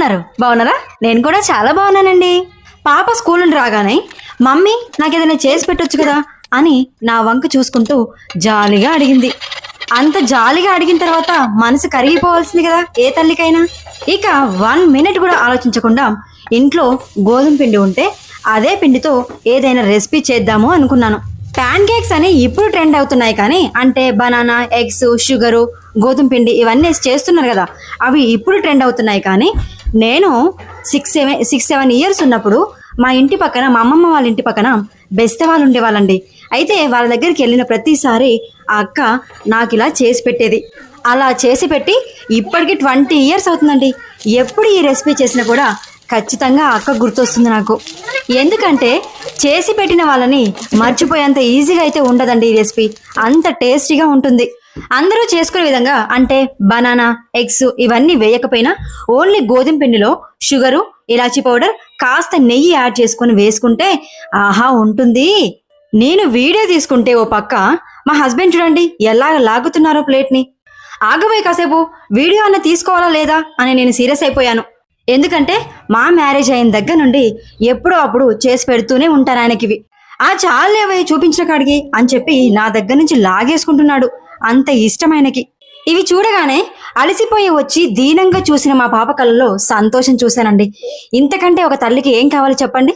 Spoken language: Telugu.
ఉన్నారు? బాగున్నారా? నేను కూడా చాలా బాగున్నానండి. పాప స్కూల్ నుండి రాగానే మమ్మీ నాకేదైనా చేసి పెట్టొచ్చు కదా అని నా వంక చూసుకుంటూ జాలిగా అడిగింది. అంత జాలిగా అడిగిన తర్వాత మనసు కరిగిపోవాల్సింది కదా ఏ తల్లికైనా. ఇక 1 మినిట్ కూడా ఆలోచించకుండా ఇంట్లో గోధుమ పిండి ఉంటే అదే పిండితో ఏదైనా రెసిపీ చేద్దాము అనుకున్నాను. ప్యాన్ కేక్స్ అని ఇప్పుడు ట్రెండ్ అవుతున్నాయి, కానీ అంటే బనానా, ఎగ్స్, షుగరు, గోధుమ పిండి ఇవన్నీ చేస్తున్నారు కదా, అవి ఇప్పుడు ట్రెండ్ అవుతున్నాయి. కానీ నేను 6-7 ఇయర్స్ ఉన్నప్పుడు మా ఇంటి పక్కన, మా అమ్మమ్మ వాళ్ళ ఇంటి పక్కన బెస్త వాళ్ళు ఉండేవాళ్ళండి. అయితే వాళ్ళ దగ్గరికి వెళ్ళిన ప్రతిసారి ఆ అక్క నాకు ఇలా చేసి పెట్టేది. అలా చేసి పెట్టి ఇప్పటికి 20 ఇయర్స్ అవుతుందండి. ఎప్పుడు ఈ రెసిపీ చేసినా కూడా ఖచ్చితంగా ఆ అక్క గుర్తొస్తుంది నాకు. ఎందుకంటే చేసి పెట్టిన వాళ్ళని మర్చిపోయేంత ఈజీగా అయితే ఉండదండి ఈ రెసిపీ. అంత టేస్టీగా ఉంటుంది. అందరూ చేసుకునే విధంగా అంటే బనానా, ఎగ్స్ ఇవన్నీ వేయకపోయినా ఓన్లీ గోధుమ పిండిలో షుగరు, ఇలాచీ పౌడర్, కాస్త నెయ్యి యాడ్ చేసుకొని వేసుకుంటే ఆహా ఉంటుంది. నేను వీడియో తీసుకుంటే ఓ పక్క మా హస్బెండ్ చూడండి ఎలా లాగుతున్నారో ప్లేట్ని. ఆగబోయి కాసేపు వీడియో అన్న తీసుకోవాలా లేదా అని నేను సీరియస్ అయిపోయాను. ఎందుకంటే మా మ్యారేజ్ అయిన దగ్గర నుండి ఎప్పుడో అప్పుడు చేసి పెడుతూనే ఉంటాను ఆయనకివి. ఆ చాలేవే చూపించిన కాడికి అని చెప్పి నా దగ్గర నుంచి లాగేసుకుంటున్నాడు. అంత ఇష్టమైనకి. ఇవి చూడగానే అలసిపోయి వచ్చి దీనంగా చూసిన మా పాప కళ్ళలో సంతోషం చూశానండి. ఇంతకంటే ఒక తల్లికి ఏం కావాలి చెప్పండి.